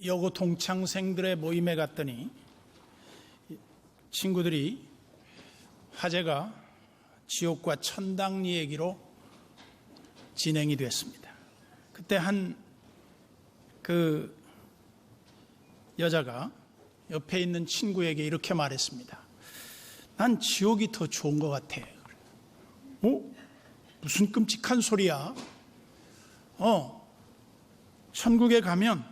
여고 동창생들의 모임에 갔더니 친구들이 화제가 지옥과 천당 얘기로 진행이 됐습니다. 그때 그 여자가 옆에 있는 친구에게 이렇게 말했습니다. 난 지옥이 더 좋은 것 같아. 무슨 끔찍한 소리야. 천국에 가면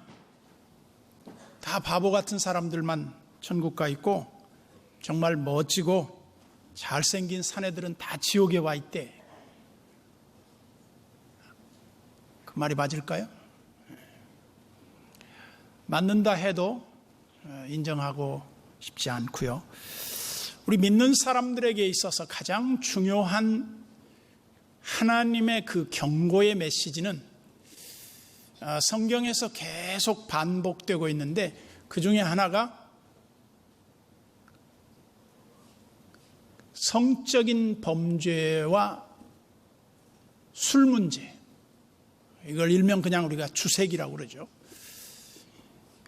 다 바보 같은 사람들만 천국 가 있고 정말 멋지고 잘생긴 사내들은 다 지옥에 와 있대. 그 말이 맞을까요? 맞는다 해도 인정하고 싶지 않고요. 우리 믿는 사람들에게 있어서 가장 중요한 하나님의 그 경고의 메시지는 성경에서 계속 반복되고 있는데 그 중에 하나가 성적인 범죄와 술 문제, 이걸 일명 그냥 우리가 주색이라고 그러죠.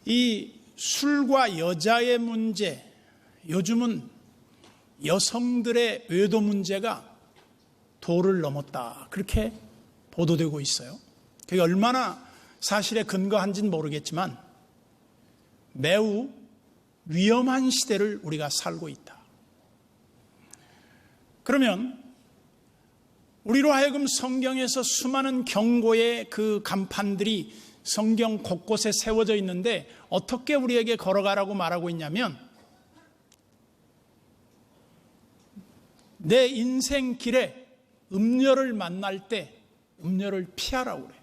이 술과 여자의 문제, 요즘은 여성들의 외도 문제가 도를 넘었다, 그렇게 보도되고 있어요. 그게 얼마나 사실에 근거한지는 모르겠지만 매우 위험한 시대를 우리가 살고 있다. 그러면 우리로 하여금 성경에서 수많은 경고의 그 간판들이 성경 곳곳에 세워져 있는데 어떻게 우리에게 걸어가라고 말하고 있냐면, 내 인생 길에 음녀를 만날 때 음녀를 피하라고 그래요.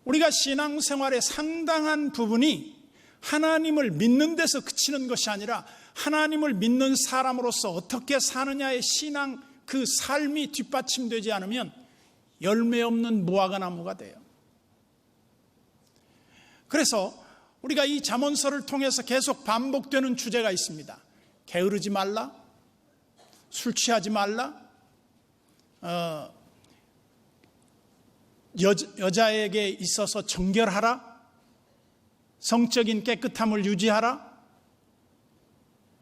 우리가 신앙생활의 상당한 부분이 하나님을 믿는 데서 그치는 것이 아니라 하나님을 믿는 사람으로서 어떻게 사느냐의 신앙, 그 삶이 뒷받침되지 않으면 열매 없는 무화과 나무가 돼요. 그래서 우리가 이 잠언서를 통해서 계속 반복되는 주제가 있습니다. 게으르지 말라, 술 취하지 말라, 여자에게 있어서 정결하라, 성적인 깨끗함을 유지하라,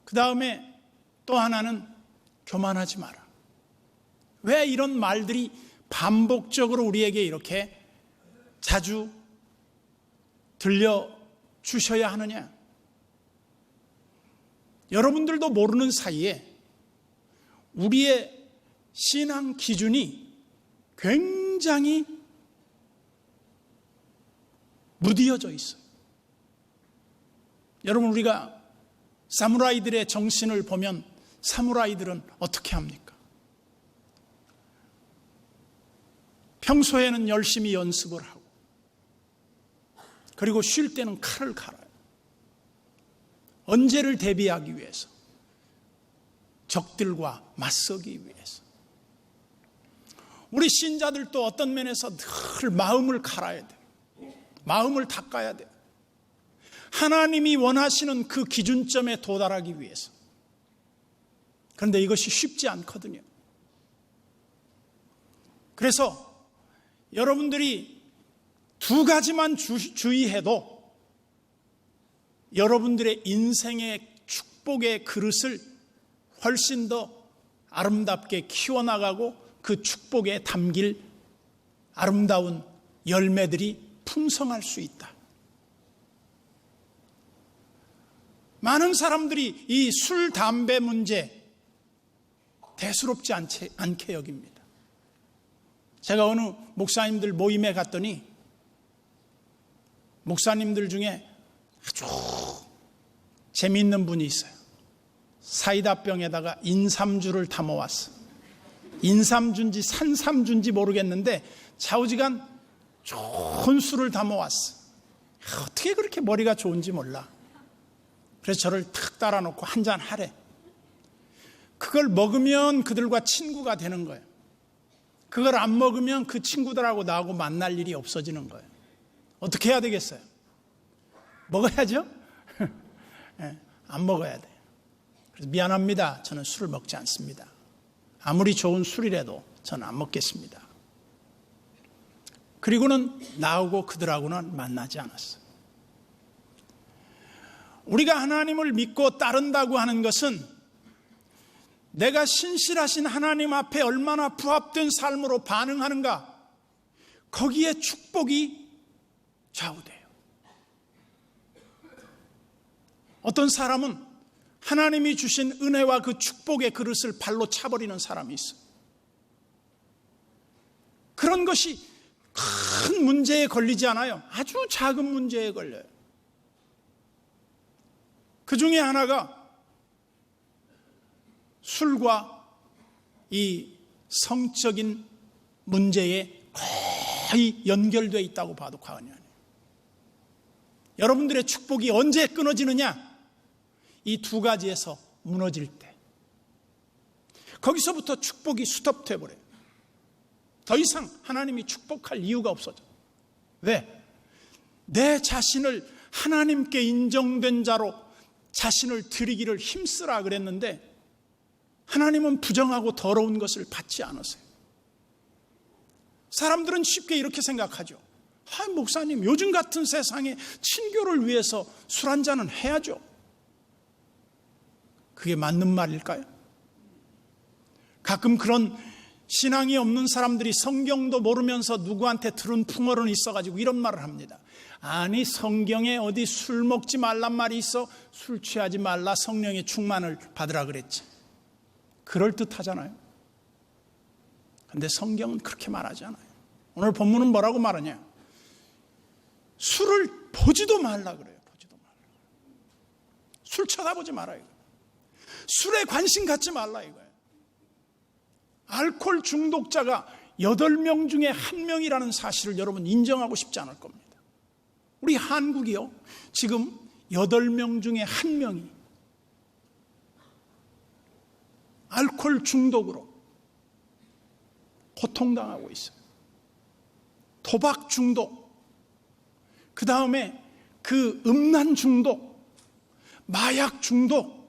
그 다음에 또 하나는 교만하지 마라. 왜 이런 말들이 반복적으로 우리에게 이렇게 자주 들려주셔야 하느냐? 여러분들도 모르는 사이에 우리의 신앙 기준이 굉장히 무디어져 있어요. 여러분, 우리가 사무라이들의 정신을 보면 사무라이들은 어떻게 합니까? 평소에는 열심히 연습을 하고 그리고 쉴 때는 칼을 갈아요. 언제를 대비하기 위해서, 적들과 맞서기 위해서. 우리 신자들도 어떤 면에서 늘 마음을 갈아야 돼요. 마음을 닦아야 돼요. 하나님이 원하시는 그 기준점에 도달하기 위해서. 그런데 이것이 쉽지 않거든요. 그래서 여러분들이 두 가지만 주의해도 여러분들의 인생의 축복의 그릇을 훨씬 더 아름답게 키워나가고 그 축복에 담길 아름다운 열매들이 풍성할 수 있다. 많은 사람들이 이 술, 담배 문제 대수롭지 않게 여깁니다. 제가 어느 목사님들 모임에 갔더니 목사님들 중에 아주 재미있는 분이 있어요. 사이다병에다가 인삼주를 담아왔어. 인삼주인지 산삼주인지 모르겠는데 좌우지간 좋은 술을 담아왔어. 어떻게 그렇게 머리가 좋은지 몰라. 그래서 저를 탁 따라놓고 한잔 하래. 그걸 먹으면 그들과 친구가 되는 거예요. 그걸 안 먹으면 그 친구들하고 나하고 만날 일이 없어지는 거예요. 어떻게 해야 되겠어요? 먹어야죠? 네, 안 먹어야 돼요. 그래서 미안합니다. 저는 술을 먹지 않습니다. 아무리 좋은 술이라도 저는 안 먹겠습니다. 그리고는 나오고 그들하고는 만나지 않았어요. 우리가 하나님을 믿고 따른다고 하는 것은 내가 신실하신 하나님 앞에 얼마나 부합된 삶으로 반응하는가, 거기에 축복이 좌우돼요. 어떤 사람은 하나님이 주신 은혜와 그 축복의 그릇을 발로 차버리는 사람이 있어요. 그런 것이 큰 문제에 걸리지 않아요. 아주 작은 문제에 걸려요. 그 중에 하나가 술과 이 성적인 문제에 거의 연결되어 있다고 봐도 과언이 아니에요. 여러분들의 축복이 언제 끊어지느냐? 이 두 가지에서 무너질 때. 거기서부터 축복이 스톱돼 버려요. 더 이상 하나님이 축복할 이유가 없어져. 왜? 내 자신을 하나님께 인정된 자로 자신을 드리기를 힘쓰라 그랬는데 하나님은 부정하고 더러운 것을 받지 않으세요. 사람들은 쉽게 이렇게 생각하죠. 목사님, 요즘 같은 세상에 친교를 위해서 술 한 잔은 해야죠. 그게 맞는 말일까요? 가끔 그런 신앙이 없는 사람들이 성경도 모르면서 누구한테 들은 풍어는 있어가지고 이런 말을 합니다. 아니, 성경에 어디 술 먹지 말란 말이 있어? 술 취하지 말라, 성령의 충만을 받으라 그랬지. 그럴듯 하잖아요. 근데 성경은 그렇게 말하지 않아요. 오늘 본문은 뭐라고 말하냐? 술을 보지도 말라 그래요. 보지도 말라. 술 쳐다보지 말아요. 술에 관심 갖지 말라 이거예요. 알코올 중독자가 8명 중에 1명이라는 사실을 여러분 인정하고 싶지 않을 겁니다. 우리 한국이요, 지금 8명 중에 1명이 알코올 중독으로 고통당하고 있어요. 도박 중독, 그 다음에 그 음란 중독, 마약 중독,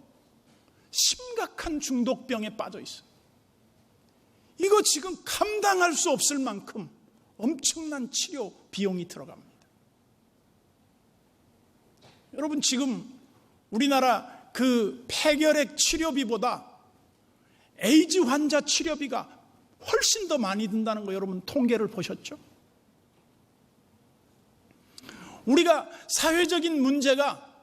심각한 중독병에 빠져 있어요. 이거 지금 감당할 수 없을 만큼 엄청난 치료 비용이 들어갑니다. 여러분, 지금 우리나라 그 폐결핵 치료비보다 에이즈 환자 치료비가 훨씬 더 많이 든다는 거 여러분 통계를 보셨죠? 우리가 사회적인 문제가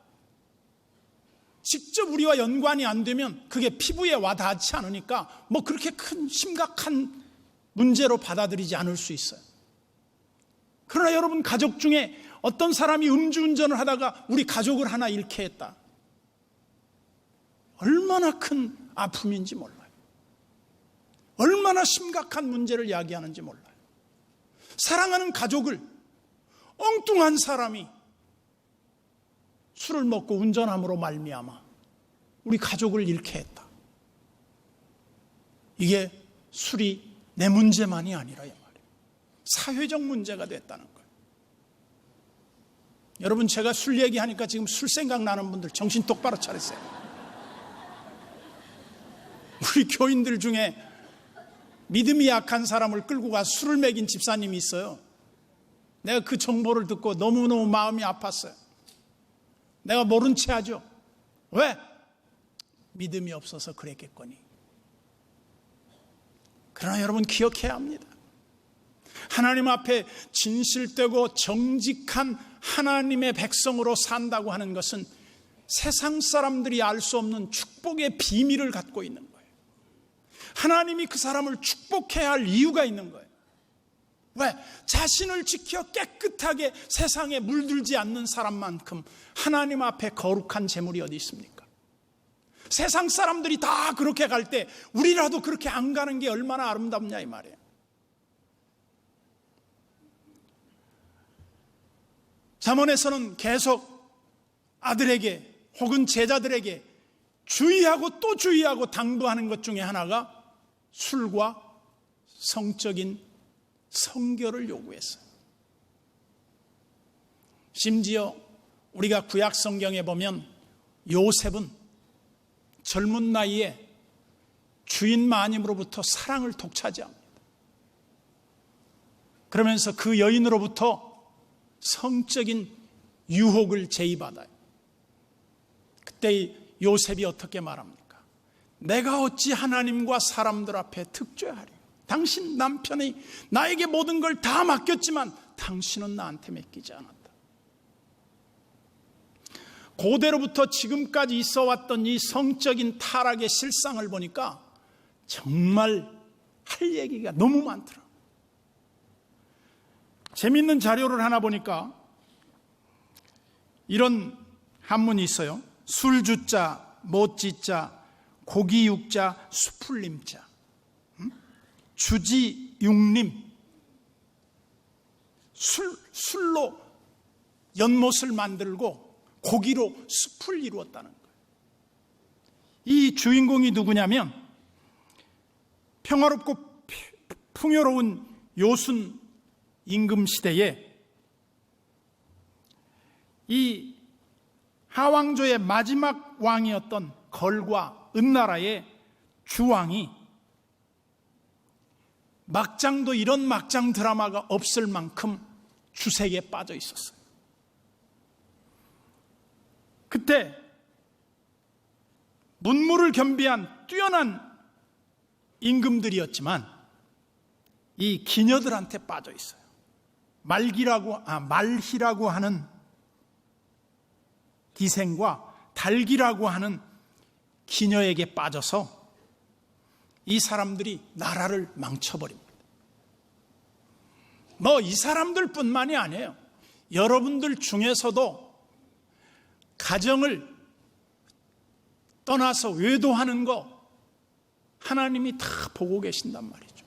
직접 우리와 연관이 안 되면 그게 피부에 와닿지 않으니까 뭐 그렇게 큰 심각한 문제로 받아들이지 않을 수 있어요. 그러나 여러분, 가족 중에 어떤 사람이 음주운전을 하다가 우리 가족을 하나 잃게 했다. 얼마나 큰 아픔인지 몰라요. 얼마나 심각한 문제를 야기하는지 몰라요. 사랑하는 가족을 엉뚱한 사람이 술을 먹고 운전함으로 말미암아 우리 가족을 잃게 했다. 이게 술이 내 문제만이 아니라 이 말이에요. 사회적 문제가 됐다는 거예요. 여러분, 제가 술 얘기하니까 지금 술 생각나는 분들 정신 똑바로 차리세요. 우리 교인들 중에 믿음이 약한 사람을 끌고 가서 술을 먹인 집사님이 있어요. 내가 그 정보를 듣고 너무너무 마음이 아팠어요. 내가 모른 채 하죠. 왜? 믿음이 없어서 그랬겠거니. 그러나 여러분, 기억해야 합니다. 하나님 앞에 진실되고 정직한 하나님의 백성으로 산다고 하는 것은 세상 사람들이 알 수 없는 축복의 비밀을 갖고 있는 거예요. 하나님이 그 사람을 축복해야 할 이유가 있는 거예요. 왜? 자신을 지켜 깨끗하게 세상에 물들지 않는 사람만큼 하나님 앞에 거룩한 재물이 어디 있습니까? 세상 사람들이 다 그렇게 갈 때 우리라도 그렇게 안 가는 게 얼마나 아름답냐 이 말이에요. 잠언에서는 계속 아들에게 혹은 제자들에게 주의하고 또 주의하고 당부하는 것 중에 하나가 술과 성적인 성결을 요구했어요. 심지어 우리가 구약 성경에 보면 요셉은 젊은 나이에 주인 마님으로부터 사랑을 독차지합니다. 그러면서 그 여인으로부터 성적인 유혹을 제의받아요. 그때 요셉이 어떻게 말합니까? 내가 어찌 하나님과 사람들 앞에 특죄하리? 당신 남편이 나에게 모든 걸 다 맡겼지만 당신은 나한테 맡기지 않았다. 고대로부터 지금까지 있어 왔던 이 성적인 타락의 실상을 보니까 정말 할 얘기가 너무 많더라. 재밌는 자료를 하나 보니까 이런 한문이 있어요. 술주자, 못지자, 고기육자, 수풀림자, 주지육림, 술로 연못을 만들고 고기로 숲을 이루었다는 거예요. 이 주인공이 누구냐면 평화롭고 풍요로운 요순 임금 시대에 이 하왕조의 마지막 왕이었던 걸과 은나라의 주왕이 막장도 이런 막장 드라마가 없을 만큼 주색에 빠져 있었어요. 그때 문무를 겸비한 뛰어난 임금들이었지만 이 기녀들한테 빠져 있어요. 말희라고 하는 기생과 달기라고 하는 기녀에게 빠져서 이 사람들이 나라를 망쳐버립니다. 이 사람들뿐만이 아니에요. 여러분들 중에서도 가정을 떠나서 외도하는 거 하나님이 다 보고 계신단 말이죠.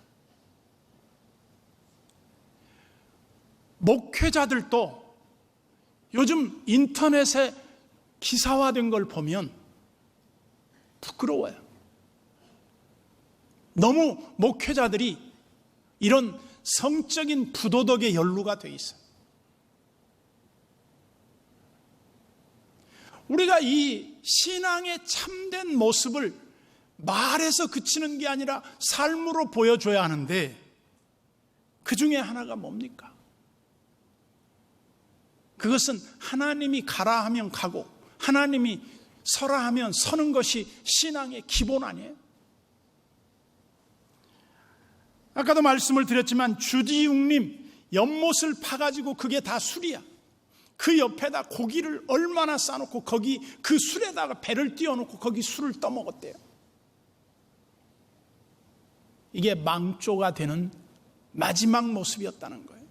목회자들도 요즘 인터넷에 기사화된 걸 보면 부끄러워요. 너무 목회자들이 이런 성적인 부도덕에 연루가 돼 있어요. 우리가 이 신앙의 참된 모습을 말해서 그치는 게 아니라 삶으로 보여줘야 하는데 그 중에 하나가 뭡니까? 그것은 하나님이 가라 하면 가고 하나님이 서라 하면 서는 것이 신앙의 기본 아니에요? 아까도 말씀을 드렸지만 주지육림 연못을 파가지고 그게 다 술이야. 그 옆에다 고기를 얼마나 싸놓고 거기 그 술에다가 배를 띄워놓고 거기 술을 떠먹었대요. 이게 망조가 되는 마지막 모습이었다는 거예요.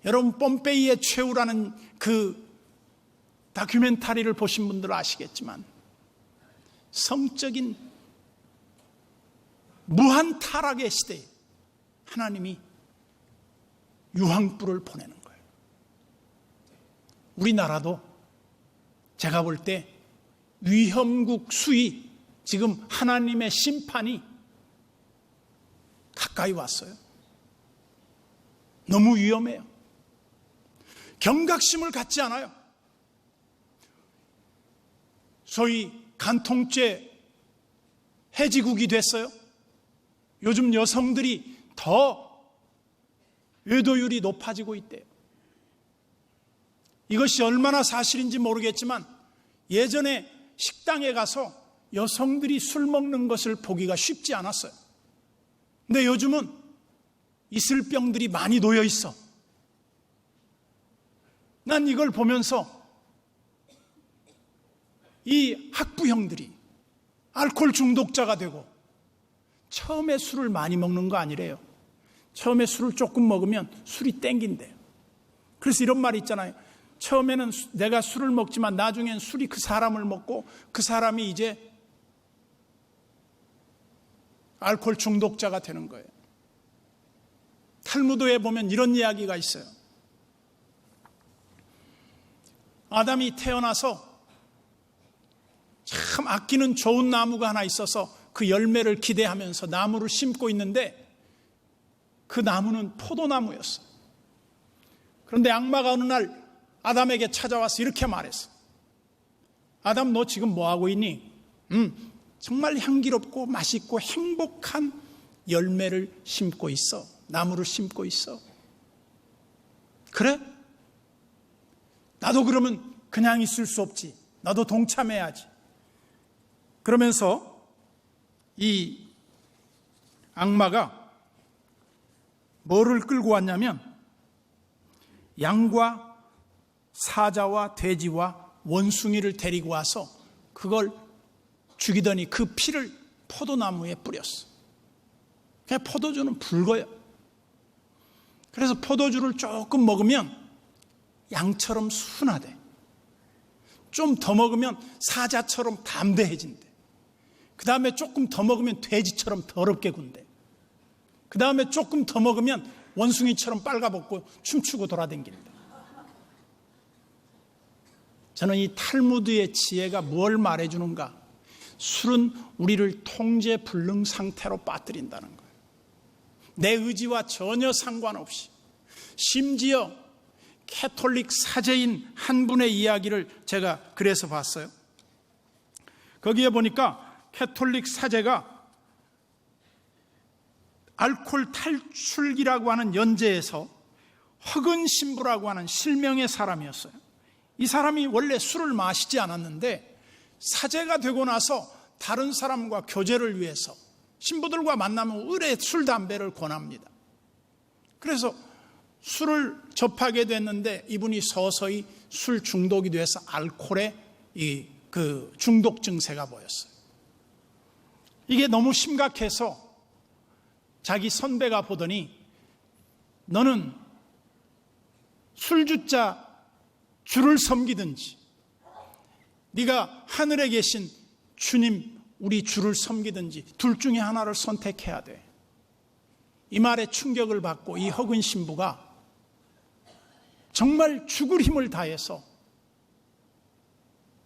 여러분 뽐페이의 최후라는 그 다큐멘터리를 보신 분들은 아시겠지만 성적인 무한 타락의 시대에 하나님이 유황불을 보내는 거예요. 우리나라도 제가 볼 때 위험국 수위 지금 하나님의 심판이 가까이 왔어요. 너무 위험해요. 경각심을 갖지 않아요. 소위 간통죄 해지국이 됐어요. 요즘 여성들이 더 외도율이 높아지고 있대요. 이것이 얼마나 사실인지 모르겠지만 예전에 식당에 가서 여성들이 술 먹는 것을 보기가 쉽지 않았어요. 근데 요즘은 이슬병들이 많이 놓여 있어. 난 이걸 보면서 이 학부형들이 알코올 중독자가 되고 처음에 술을 많이 먹는 거 아니래요. 처음에 술을 조금 먹으면 술이 땡긴대요. 그래서 이런 말이 있잖아요. 처음에는 내가 술을 먹지만 나중엔 술이 그 사람을 먹고 그 사람이 이제 알코올 중독자가 되는 거예요. 탈무드에 보면 이런 이야기가 있어요. 아담이 태어나서 참 아끼는 좋은 나무가 하나 있어서 그 열매를 기대하면서 나무를 심고 있는데 그 나무는 포도나무였어. 그런데 악마가 어느 날 아담에게 찾아와서 이렇게 말했어. 아담, 너 지금 뭐하고 있니? 정말 향기롭고 맛있고 행복한 열매를 심고 있어. 나무를 심고 있어. 그래? 나도 그러면 그냥 있을 수 없지. 나도 동참해야지. 그러면서 이 악마가 뭐를 끌고 왔냐면 양과 사자와 돼지와 원숭이를 데리고 와서 그걸 죽이더니 그 피를 포도나무에 뿌렸어. 그냥 포도주는 붉어요. 그래서 포도주를 조금 먹으면 양처럼 순하대. 좀 더 먹으면 사자처럼 담대해진대. 그 다음에 조금 더 먹으면 돼지처럼 더럽게 군대. 그 다음에 조금 더 먹으면 원숭이처럼 빨가벗고 춤추고 돌아다닌다. 저는 이 탈무드의 지혜가 뭘 말해주는가? 술은 우리를 통제 불능 상태로 빠뜨린다는 거예요. 내 의지와 전혀 상관없이. 심지어 캐톨릭 사제인 한 분의 이야기를 제가 그래서 봤어요. 거기에 보니까 캐톨릭 사제가 알코올 탈출기라고 하는 연재에서 허근 신부라고 하는 실명의 사람이었어요. 이 사람이 원래 술을 마시지 않았는데 사제가 되고 나서 다른 사람과 교제를 위해서 신부들과 만나면 의뢰 술, 담배를 권합니다. 그래서 술을 접하게 됐는데 이분이 서서히 술 중독이 돼서 알코올에 그 중독 증세가 보였어요. 이게 너무 심각해서 자기 선배가 보더니 너는 술주자 주를 섬기든지 네가 하늘에 계신 주님 우리 주를 섬기든지 둘 중에 하나를 선택해야 돼. 이 말에 충격을 받고 이 허근 신부가 정말 죽을 힘을 다해서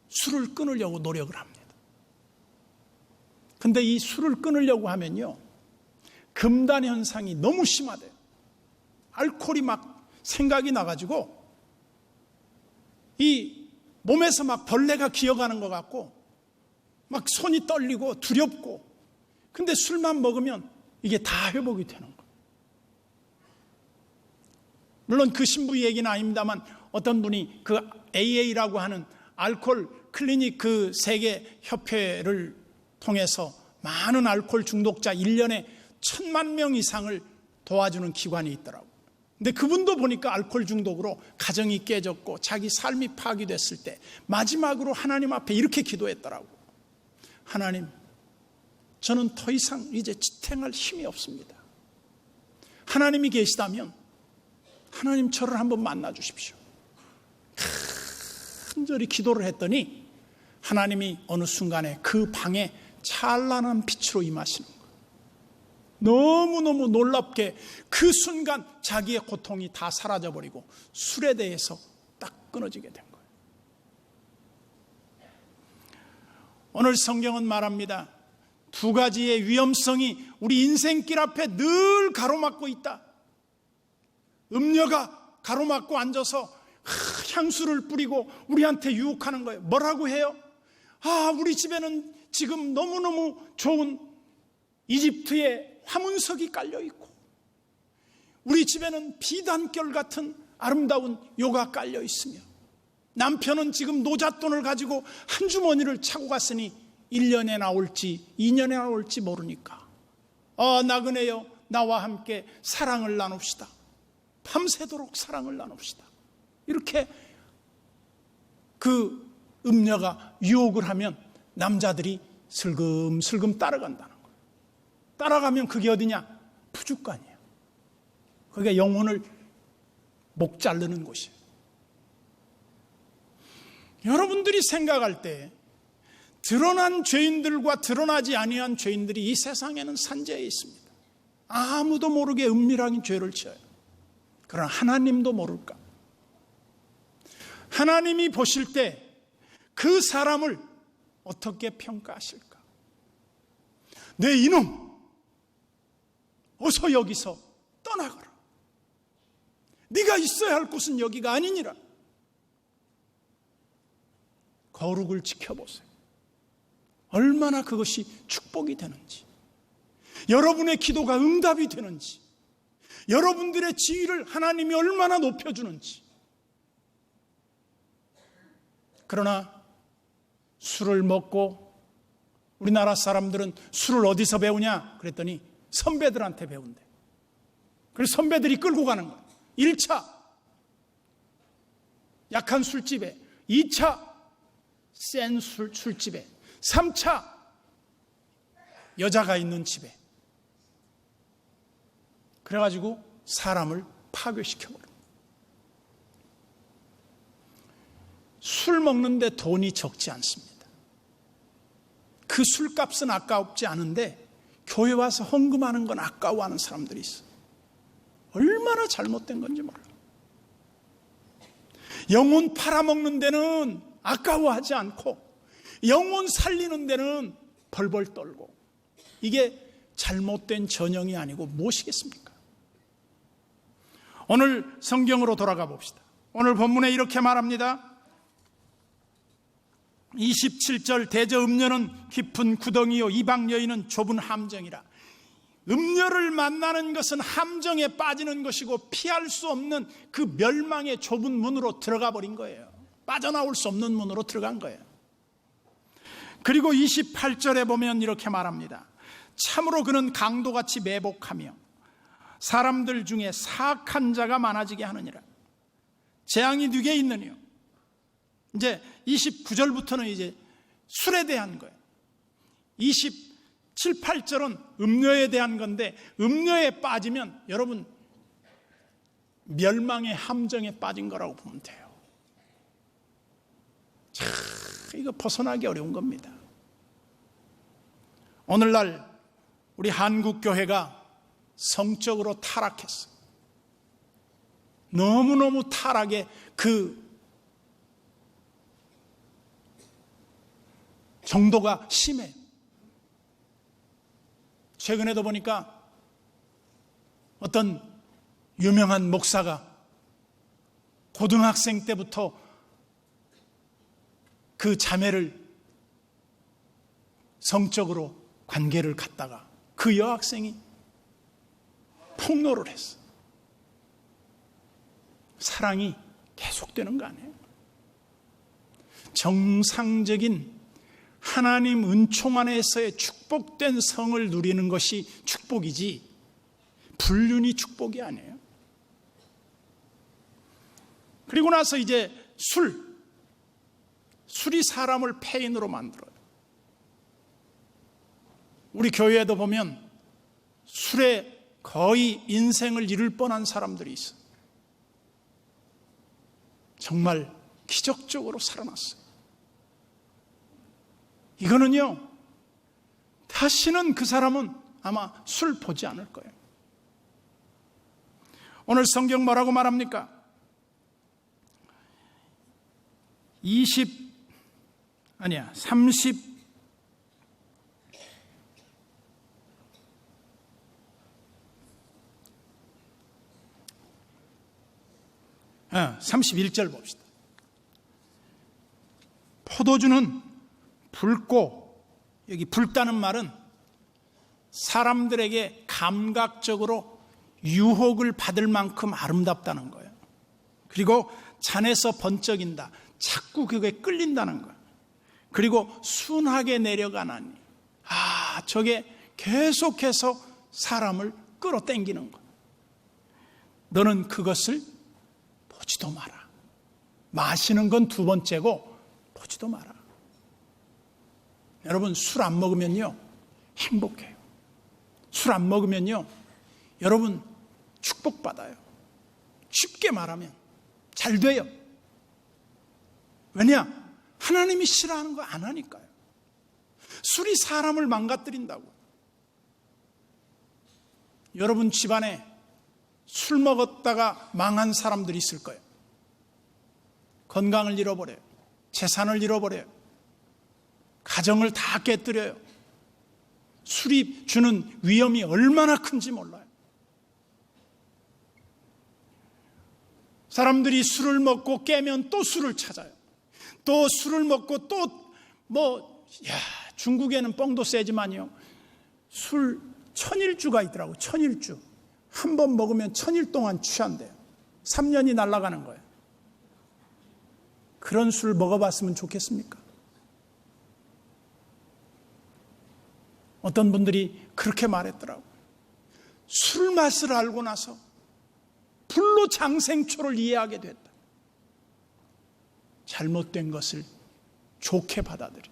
술을 끊으려고 노력을 합니다. 근데 이 술을 끊으려고 하면요, 금단 현상이 너무 심하대요. 알코올이 막 생각이 나가지고 이 몸에서 막 벌레가 기어가는 것 같고 막 손이 떨리고 두렵고, 근데 술만 먹으면 이게 다 회복이 되는 거예요. 물론 그 신부 얘기는 아닙니다만 어떤 분이 그 AA라고 하는 알코올 클리닉 그 세계 협회를 통해서 많은 알코올 중독자 1년에 1,000만 명 이상을 도와주는 기관이 있더라고요. 근데 그분도 보니까 알코올 중독으로 가정이 깨졌고 자기 삶이 파괴됐을 때 마지막으로 하나님 앞에 이렇게 기도했더라고요. 하나님, 저는 더 이상 이제 지탱할 힘이 없습니다. 하나님이 계시다면 하나님 저를 한번 만나 주십시오. 간절히 기도를 했더니 하나님이 어느 순간에 그 방에 찬란한 빛으로 임하시는 거예요. 너무너무 놀랍게 그 순간 자기의 고통이 다 사라져버리고 술에 대해서 딱 끊어지게 된 거예요. 오늘 성경은 말합니다. 두 가지의 위험성이 우리 인생길 앞에 늘 가로막고 있다. 음녀가 가로막고 앉아서 향수를 뿌리고 우리한테 유혹하는 거예요. 뭐라고 해요? 우리 집에는 지금 너무너무 좋은 이집트의 화문석이 깔려있고 우리 집에는 비단결 같은 아름다운 요가 깔려있으며 남편은 지금 노잣돈을 가지고 한 주머니를 차고 갔으니 1년에 나올지 2년에 나올지 모르니까 나그네여 나와 함께 사랑을 나눕시다. 밤새도록 사랑을 나눕시다. 이렇게 그 음녀가 유혹을 하면 남자들이 슬금슬금 따라간다는 거예요. 따라가면 그게 어디냐? 부둣간이에요. 그게 영혼을 목 자르는 곳이에요. 여러분들이 생각할 때 드러난 죄인들과 드러나지 아니한 죄인들이 이 세상에는 산재해 있습니다. 아무도 모르게 은밀하게 죄를 지어요. 그러나 하나님도 모를까? 하나님이 보실 때 그 사람을 어떻게 평가하실까? 내 이놈, 어서 여기서 떠나가라. 네가 있어야 할 곳은 여기가 아니니라. 거룩을 지켜보세요. 얼마나 그것이 축복이 되는지, 여러분의 기도가 응답이 되는지, 여러분들의 지위를 하나님이 얼마나 높여주는지. 그러나 술을 먹고, 우리나라 사람들은 술을 어디서 배우냐 그랬더니 선배들한테 배운대. 그래서 선배들이 끌고 가는 거야. 1차 약한 술집에, 2차 센 술집에, 3차 여자가 있는 집에. 그래가지고 사람을 파괴시켜버려. 술 먹는데 돈이 적지 않습니다. 그 술값은 아까웠지 않은데 교회 와서 헌금하는 건 아까워하는 사람들이 있어. 얼마나 잘못된 건지 몰라. 영혼 팔아먹는 데는 아까워하지 않고 영혼 살리는 데는 벌벌 떨고, 이게 잘못된 전형이 아니고 무엇이겠습니까? 오늘 성경으로 돌아가 봅시다. 오늘 본문에 이렇게 말합니다. 27절, 대저 음녀는 깊은 구덩이요 이방 여인은 좁은 함정이라. 음녀를 만나는 것은 함정에 빠지는 것이고 피할 수 없는 그 멸망의 좁은 문으로 들어가 버린 거예요. 빠져나올 수 없는 문으로 들어간 거예요. 그리고 28절에 보면 이렇게 말합니다. 참으로 그는 강도같이 매복하며 사람들 중에 사악한 자가 많아지게 하느니라. 재앙이 누게 있느뇨. 이제 29절부터는 이제 술에 대한 거예요. 27, 8절은 음료에 대한 건데, 음료에 빠지면 여러분 멸망의 함정에 빠진 거라고 보면 돼요. 참, 이거 벗어나기 어려운 겁니다. 오늘날 우리 한국 교회가 성적으로 타락했어. 너무너무 타락의 그 정도가 심해요. 최근에도 보니까 어떤 유명한 목사가 고등학생 때부터 그 자매를 성적으로 관계를 갖다가 그 여학생이 폭로를 했어. 사랑이 계속되는 거 아니에요? 정상적인 하나님 은총 안에서의 축복된 성을 누리는 것이 축복이지 불륜이 축복이 아니에요. 그리고 나서 이제 술이 사람을 폐인으로 만들어요. 우리 교회에도 보면 술에 거의 인생을 잃을 뻔한 사람들이 있어. 정말 기적적으로 살아났어요. 이거는요, 다시는 그 사람은 아마 술 보지 않을 거예요. 오늘 성경 뭐라고 말합니까? 31절 봅시다. 포도주는 붉고, 여기 붉다는 말은 사람들에게 감각적으로 유혹을 받을 만큼 아름답다는 거예요. 그리고 잔에서 번쩍인다. 자꾸 그게 끌린다는 거예요. 그리고 순하게 내려가나니, 저게 계속해서 사람을 끌어당기는 거예요. 너는 그것을 보지도 마라. 마시는 건 두 번째고 보지도 마라. 여러분, 술 안 먹으면요 행복해요. 술 안 먹으면요 여러분 축복받아요. 쉽게 말하면 잘 돼요. 왜냐? 하나님이 싫어하는 거 안 하니까요. 술이 사람을 망가뜨린다고. 여러분 집안에 술 먹었다가 망한 사람들이 있을 거예요. 건강을 잃어버려요. 재산을 잃어버려요. 가정을 다 깨뜨려요. 술이 주는 위험이 얼마나 큰지 몰라요. 사람들이 술을 먹고 깨면 또 술을 찾아요. 또 술을 먹고 중국에는 뻥도 세지만요, 술 천일주가 있더라고요. 천일주. 한 번 먹으면 1000일 동안 취한대요. 3년이 날아가는 거예요. 그런 술 먹어봤으면 좋겠습니까? 어떤 분들이 그렇게 말했더라고요. 술 맛을 알고 나서 불로 장생초를 이해하게 됐다. 잘못된 것을 좋게 받아들여.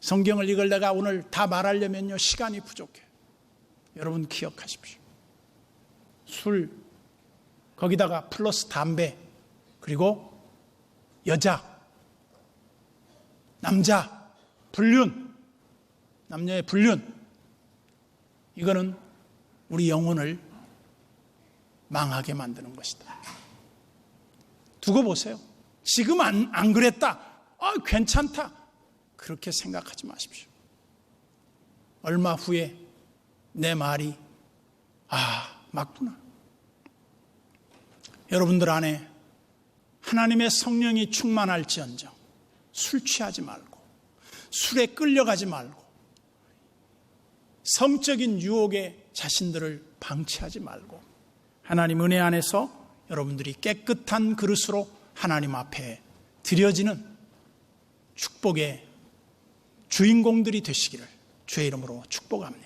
성경을 이걸 내가 오늘 다 말하려면요 시간이 부족해요. 여러분 기억하십시오. 술, 거기다가 플러스 담배, 그리고 여자, 남자, 불륜, 남녀의 불륜, 이거는 우리 영혼을 망하게 만드는 것이다. 두고 보세요. 지금 안 그랬다. 괜찮다. 그렇게 생각하지 마십시오. 얼마 후에 내 말이 맞구나. 여러분들 안에 하나님의 성령이 충만할지언정 술 취하지 말고 술에 끌려가지 말고 성적인 유혹에 자신들을 방치하지 말고 하나님 은혜 안에서 여러분들이 깨끗한 그릇으로 하나님 앞에 드려지는 축복의 주인공들이 되시기를 주의 이름으로 축복합니다.